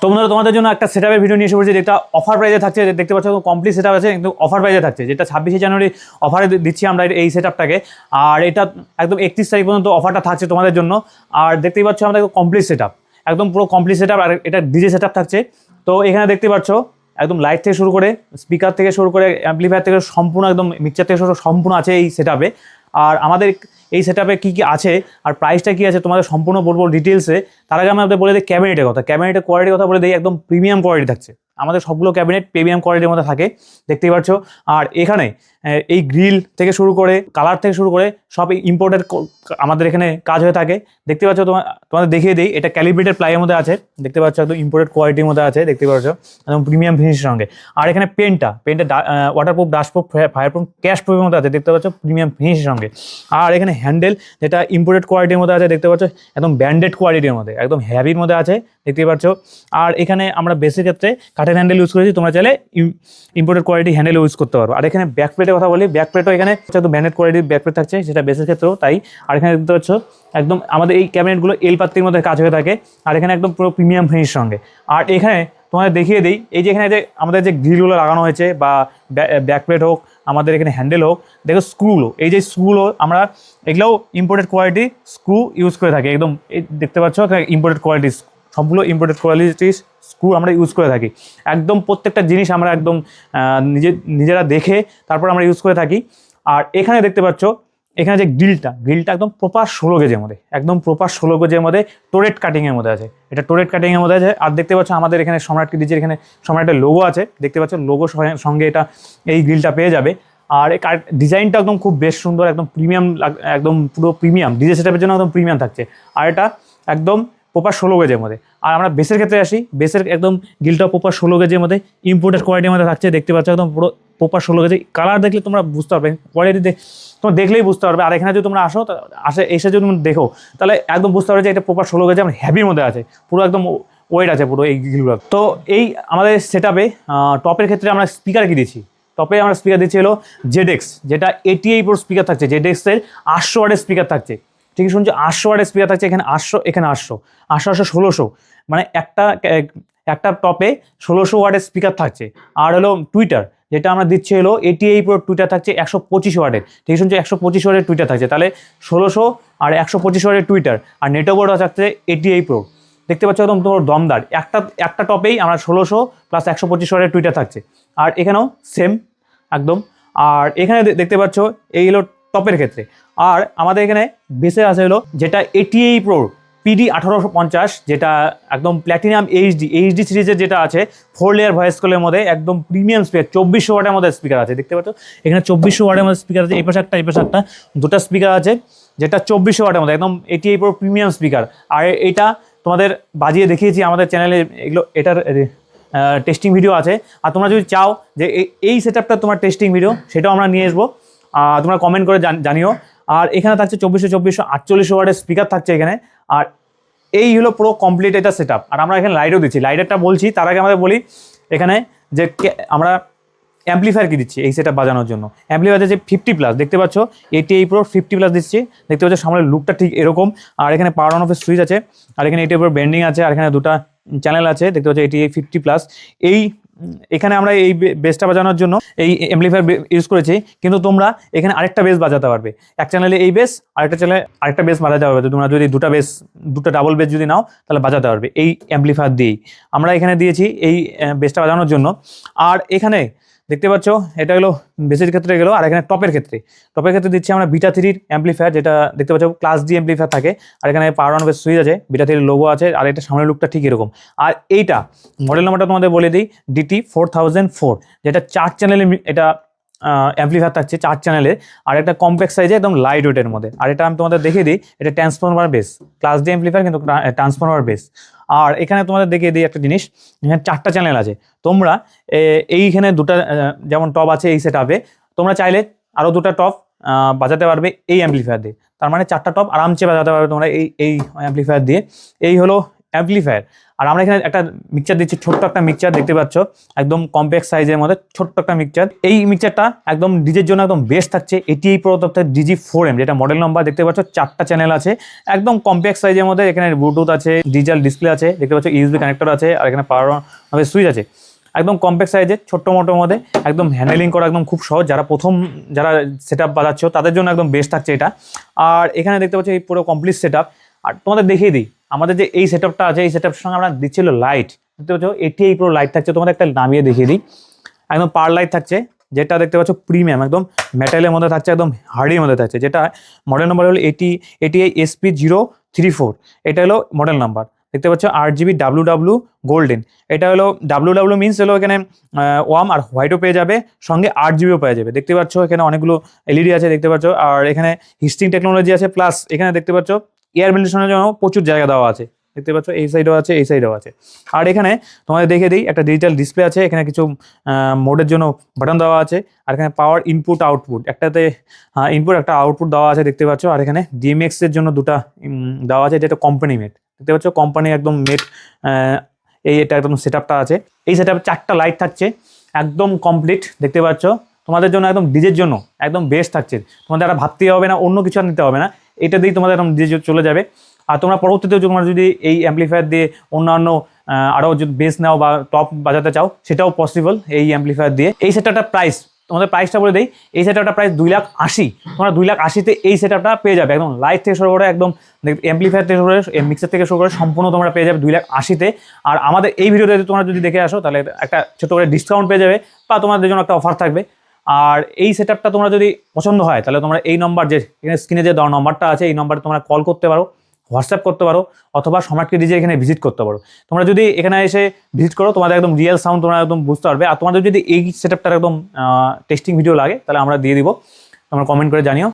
তো বন্ধুরা তোমাদের জন্য একটা সেটআপের ভিডিও নিয়ে এসে পড়েছি, যেটা অফার প্রাইসে থাকছে। দেখতে পাচ্ছ কমপ্লিট সেটআপ আছে, কিন্তু অফার প্রাইসে থাকছে, যেটা 26শে জানুয়ারি অফারে দিচ্ছি আমরা এই সেটআপটাকে। আর এটা একদম 31 তারিখ পর্যন্ত অফারটা থাকছে তোমাদের জন্য। আর দেখতেই পাচ্ছ আমাদের কমপ্লিট সেটআপ, একদম পুরো কমপ্লিট সেটআপ। আর এটা ডিজে সেটআপ থাকছে। তো এখানে দেখতে পাচ্ছ একদম লাইট থেকে শুরু করে, স্পিকার থেকে শুরু করে, অ্যাম্পলিফায়ার থেকে সম্পূর্ণ, একদম মিক্সচার থেকে শুরু সম্পূর্ণ আছে এই সেটআপে। আর আমাদের এই সেটআপে কী কী আছে আর প্রাইসটা কী আছে তোমাদের সম্পূর্ণ বলবো ডিটেলসে। তার আগে আমাদের বলে দিই ক্যাবিনেটের কথা, ক্যাবিনেটের কোয়ালিটির কথা বলে দিই। একদম প্রিমিয়াম কোয়ালিটি থাকছে আমাদের সবগুলো ক্যাবিনেট, প্রিমিয়াম কোয়ালিটির মধ্যে থাকে, দেখতেই পাচ্ছ। আর এখানে এই গ্রিল থেকে শুরু করে, কালার থেকে শুরু করে সব ইম্পোর্টেড আমাদের এখানে কাজ হয়ে থাকে, দেখতে পাচ্ছ। তোমাদের দেখিয়ে দিই, এটা ক্যালিব্রেটেড প্লাইয়ের মধ্যে আছে, দেখতে পাচ্ছ, একদম ইম্পোর্টেড কোয়ালিটির মধ্যে আছে, দেখতে পাচ্ছ, একদম প্রিমিয়াম ফিনিশের সঙ্গে। আর এখানে পেনটা ওয়াটারপ্রুফ, ডাস্টপ্রুফ, ফায়ারপ্রুফ, ক্যাশ প্রুফের মধ্যে আছে, দেখতে পাচ্ছ, প্রিমিয়াম ফিনিশের সঙ্গে। আর এখানে হ্যান্ডেল, যেটা ইম্পোর্টেড কোয়ালিটির মধ্যে আছে, দেখতে পাচ্ছ, একদম ব্র্যান্ডেড কোয়ালিটির মধ্যে, একদম হ্যাভির মধ্যে আছে, দেখতে পাচ্ছ। আর এখানে আমরা বেসের ক্ষেত্রে কাঠের হ্যান্ডেল ইউজ করেছি, তোমরা চাইলে ইম্পোর্টেড কোয়ালিটি হ্যান্ডেল ইউজ করতে পারো। আর এখানে ব্যাক প্লেটের কথা বলি, ব্যাক প্লেটও এখানে একদম ব্র্যান্ডেড কোয়ালিটির ব্যাক প্লেট থাকছে, সেটা বেসের ক্ষেত্রেও তাই। আর এখানে দেখতে পাচ্ছ একদম আমাদের এই ক্যাবিনেটগুলো এল পাত্তির মধ্যে কাজ হয়ে থাকে। আর এখানে একদম পুরো প্রিমিয়াম ফিনিশ সঙ্গে। আর এখানে তোমাদের দেখিয়ে দিই, এই যে এখানে যে আমাদের যে গ্রিলগুলো লাগানো হয়েছে, বা ব্যাক প্লেট হোক, আমাদের এখানে হ্যান্ডেল হোক, দেখো স্ক্রুগুলো, এই যে স্ক্রুগুলো আমরা এগুলোও ইম্পোর্টেড কোয়ালিটি স্ক্রু ইউজ করে থাকি। একদম এই দেখতে পাচ্ছ ইম্পোর্টেড কোয়ালিটি, সবগুলো ইম্পোর্টেড কোয়ালিটির স্ক্রু আমরা ইউজ করে থাকি। একদম প্রত্যেকটা জিনিস আমরা একদম নিজেরা দেখে তারপর আমরা ইউজ করে থাকি। আর এখানে দেখতে পাচ্ছ, এখানে যে গ্রিলটা একদম প্রপার 16 গেজের মধ্যে, একদম প্রপার 16 গেজের মধ্যে টোরেট কাটিংয়ের মধ্যে আছে, এটা টোরেট কাটিংয়ের মধ্যে আছে। আর দেখতে পাচ্ছ আমাদের এখানে সম্রাট ডিজের এখানে সম্রাটের লোগো আছে, দেখতে পাচ্ছ, লোগো সঙ্গে এটা এই গ্রিলটা পেয়ে যাবে। আর এই ডিজাইনটা একদম খুব বেশ সুন্দর, একদম প্রিমিয়াম, একদম পুরো প্রিমিয়াম, ডিজে সেটআপের জন্য একদম প্রিমিয়াম থাকছে। আর এটা একদম প্রপার 16 গেজের মধ্যে। আর আমরা বেসের ক্ষেত্রে আসি, বেসের একদম গিলটা প্রপার 16 গেজের মধ্যে, ইম্পোর্টেড কোয়ালিটির মধ্যে থাকছে, দেখতে পাচ্ছ, একদম পুরো প্রপার 16 গেজে। কালার দেখলে তোমরা বুঝতে পারবে, কোয়ালিটি তোমরা দেখলেই বুঝতে পারবে। আর এখানে যদি তোমরা এসে যদি দেখো, তাহলে একদম বুঝতে পারবে যে এটা প্রপার 16 গেজে আমার হ্যাভির মধ্যে আছে, পুরো একদম ওয়েট আছে পুরো এই গিলগুলো। তো এই আমাদের সেটআপে টপের ক্ষেত্রে আমরা স্পিকার কি দিচ্ছি, টপে আমরা স্পিকার দিচ্ছি হলো জেডএক্স, যেটা 88 Pro স্পিকার থাকছে, জেডএক্সের 800 ওয়াটের স্পিকার থাকছে। ঠিকই শুনছি, 800 ওয়াটের স্পিকার থাকছে, এখানে 800, এখানে 800, 1600, মানে একটা টপে 1600 ওয়াটের স্পিকার থাকছে। আর হলো টুইটার, যেটা আমরা দিচ্ছি হলো 88 Pro টুইটার থাকছে 125 ওয়াটের, ঠিক শুনছি, 125 ওয়াটের টুইটার থাকছে, তাহলে 1600 আর 125 ওয়াটের টুইটার। আর নেটোবোর্ডও থাকছে 88 Pro, দেখতে পাচ্ছ, একদম তোমার দমদার। একটা টপেই আমরা 1600 প্লাস 125 ওয়াটের টুইটার থাকছে। আর এখানেও সেম একদম। আর এখানে দেখতে পাচ্ছ এই হলো টপের ক্ষেত্রে। আর আমাদের এখানে বেসে আছে হলো যেটা 88 Pro PD 1850, যেটা একদম প্ল্যাটিনাম এইচডি সিরিজের যেটা আছে, 4 লেয়ার ভয়েস কলের মধ্যে, একদম প্রিমিয়াম স্পিকার, 2400 ওয়াটের মধ্যে স্পিকার আছে, দেখতে পাচ্ছ, এখানে 2400 ওয়াটের মধ্যে স্পিকার আছে, এই পাশে একটা দুটো স্পিকার আছে, যেটা 2400 ওয়াটের মধ্যে, একদম 88 Pro প্রিমিয়াম স্পিকার। আর এটা তোমাদের বাজিয়ে দেখিয়েছি আমাদের চ্যানেলে, এগুলো এটার টেস্টিং ভিডিও আছে। আর তোমরা যদি চাও যে এই সেটআপটা তোমার টেস্টিং ভিডিও, সেটাও আমরা নিয়ে আসবো, তোমরা কমেন্ট করে জানিও। আর এখানে থাকছে 2400, 4800 ওয়াটের স্পিকার থাকছে এখানে। আর এই হলো পুরো কমপ্লিট এটা সেটআপ। আর আমরা এখানে লাইটও দিচ্ছি, লাইটারটা বলছি তার আগে আমাদের বলি এখানে যে আমরা অ্যাম্পলিফায়ার কি দিচ্ছি এই সেটআপ বাজানোর জন্য। অ্যাম্পলিফায়ার যে 50+, দেখতে পাচ্ছ 88 Pro 50+ দিচ্ছি, দেখতে পাচ্ছ সামনের লুকটা ঠিক এরকম। আর এখানে পাওয়ার অন অফের সুইচ আছে, আর এখানে 88 Pro ব্যান্ডিং আছে, আর এখানে দুটো চ্যানেল আছে, দেখতে পাচ্ছ 88 50+। এখানে আমরা এই বেসটা বাজানোর জন্য এই অ্যাম্পলিফায়ার ইউজ করেছি, কিন্তু তোমরা এখানে আরেকটা বেস বাজাতে পারবে। এক চ্যানেলে এই বেস, আরেকটা চ্যানেলে আরেকটা বেস বাজাতে পারবে। তোমরা যদি দুটো ডাবল বেস যদি নাও, তাহলে বাজাতে পারবে এই অ্যাম্পলিফায়ার দিয়েই। আমরা এখানে দিয়েছি এই বেসটা বাজানোর জন্য। আর এখানে দেখতে পাচ্ছ এটা হলো বেসের ক্ষেত্রে গেলো। আর এখানে টপের ক্ষেত্রে দিচ্ছি আমরা বিটা 3 অ্যাম্পলিফায়ার, যেটা দেখতে পাচ্ছ ক্লাস ডি অ্যাম্পলিফায়ার থাকে। আর এখানে পাওয়ার অন অফের সুইচ আছে, বিটা 3 লোগো আছে। আর এটা সামনের লুকটা ঠিক এরকম। আর এইটা মডেল নাম্বারটা তোমাদের বলে দিই, DT 4004, যেটা 4 চ্যানেলে এটা অ্যাম্পলিফায়ার থাকছে, 4 চ্যানেলের। আর একটা কম্প্যাক্ট সাইজে, একদম লাইট ওয়েটের মধ্যে। আর এটা আমি তোমাদের দেখিয়ে দিই, এটা transformer base, class D amplifier কিন্তু ট্রান্সফরমার বেস। আর এখানে তোমাদের দেখিয়ে দিই একটা জিনিস, এখানে 4টা চ্যানেল আছে। তোমরা এইখানে দুটা যেমন টপ আছে এই সেটআপে, তোমরা চাইলে আরও দুটা টপ বাজাতে পারবে এই অ্যাম্পলিফায়ার দিয়ে। তার মানে 4টা টপ আরামসে বাজাতে পারবে তোমরা এই অ্যাম্পলিফায়ার দিয়ে। এই হলো অ্যাম্পলিফায়ার। আর আমরা এখানে একটা মিক্সচার দিচ্ছি, ছোট্ট একটা মিক্সচার দেখতে পাচ্ছ, একদম কম্প্যাক্ট সাইজের মধ্যে ছোট্ট একটা মিক্সচার। এই মিক্সচারটা একদম ডিজের জন্য একদম বেস্ট থাকছে। এটি প্রো DG4M, যেটা মডেল নাম্বার দেখতে পাচ্ছ, 4টা চ্যানেল আছে, একদম কম্প্যাক্ট সাইজের মধ্যে। এখানে ব্লুটুথ আছে, ডিজিটাল ডিসপ্লে আছে দেখতে পাচ্ছ, ইউএসবি কানেক্টর আছে, আর এখানে পাওয়ার সুইচ আছে। একদম কম্প্যাক্ট সাইজের, ছোট্ট মোটোর মধ্যে, একদম হ্যান্ডেলিং করা একদম খুব সহজ। যারা সেট আপ বাজাচ্ছ তাদের জন্য একদম বেস্ট থাকছে এটা। আর এখানে দেখতে পাচ্ছ এই পুরো কমপ্লিট সেট আপ। আর তোমাদের দেখিয়ে দিই, আমাদের যে এই সেট আপটা আছে, এই সেট আপের সঙ্গে আমরা দিচ্ছিল লাইট, দেখতে পাচ্ছ এটি এই পুরো লাইট থাকছে। তোমাদের একটা নামিয়ে দেখিয়ে দিই, একদম পার লাইট থাকছে, যেটা দেখতে পাচ্ছ প্রিমিয়াম, একদম মেটালের মধ্যে থাকছে, একদম হার্ডির মধ্যে থাকছে। যেটা মডেল নাম্বার হলো SP034, এটা হলো মডেল নাম্বার দেখতে পাচ্ছ। 8GB WW গোল্ডেন, এটা হলো WW মিনস হলো এখানে ওয়ার্ম আর হোয়াইটও পেয়ে যাবে, সঙ্গে 8GBও পেয়ে যাবে। দেখতে পাচ্ছ এখানে অনেকগুলো এলইডি আছে দেখতে পাচ্ছ, আর এখানে হিস্টিং টেকনোলজি আছে, প্লাস এখানে দেখতে পাচ্ছ এয়ার ভেন্টিলেশনের জন্য প্রচুর জায়গা দেওয়া আছে দেখতে পাচ্ছ, এই সাইডও আছে, এই সাইডেও আছে। আর এখানে তোমাদের দেখে দিই, একটা ডিজিটাল ডিসপ্লে আছে, এখানে কিছু মোডের জন্য বাটন দেওয়া আছে, আর এখানে পাওয়ার ইনপুট আউটপুট, একটাতে ইনপুট একটা আউটপুট দেওয়া আছে দেখতে পাচ্ছ। আর এখানে DMX এর জন্য দুটা দেওয়া আছে, যেটা কোম্পানি মেড দেখতে পাচ্ছ, কোম্পানি একদম মেড। এটা একদম সেট আপটা আছে। এই সেট আপে 4টা লাইট থাকছে, একদম কমপ্লিট দেখতে পাচ্ছ। তোমাদের জন্য একদম ডিজের জন্য একদম বেস্ট থাকছে, তোমাদের আর ভাবতে হবে না, অন্য কিছু আর নিতে হবে না, এটা দিয়েই তোমাদের একদম ডিজে চলে যাবে। আর তোমরা পরবর্তীতে তোমরা যদি এই অ্যাম্পলিফায়ার দিয়ে অন্যান্য আরও যদি বেস নাও বা টপ বাজাতে চাও, সেটাও পসিবল এই অ্যাম্পলিফায়ার দিয়ে। এই সেটআপটা প্রাইস, তোমাদের প্রাইসটা বলে দেই, এই সেটআপটা প্রাইস 2,80,000। তোমরা 2,80,000-তে এই সেটআপটা পেয়ে যাবে, একদম লাইট থেকে শুরু করে, একদম অ্যাম্পলিফায়ার থেকে শুরু করে, মিক্সার থেকে শুরু করে সম্পূর্ণ তোমরা পেয়ে যাবে 2,80,000-তে। আর আমাদের এই ভিডিওতে তোমরা যদি দেখে আসো, তাহলে একটা ছোটো করে ডিসকাউন্ট পেয়ে যাবে, বা তোমাদের জন্য একটা অফার থাকবে। আর এই সেটআপটা তোমরা যদি পছন্দ হয়, তাহলে তোমরা এই নম্বর, যে স্ক্রিনে যে দেওয়া নম্বরটা আছে, এই নম্বরে তোমরা কল করতে পারো, হোয়াটসঅ্যাপ করতে পারো, অথবা সম্রাট ডিজে এখানে ভিজিট করতে পারো। তোমরা যদি এখানে এসে ভিজিট করো, তোমাদের একদম রিয়েল সাউন্ড তোমরা একদম বুঝতে পারবে। আর তোমাদের যদি এই সেটআপটার একদম টেস্টিং ভিডিও লাগে, তাহলে আমরা দিয়ে দিব, তোমরা কমেন্ট করে জানিও।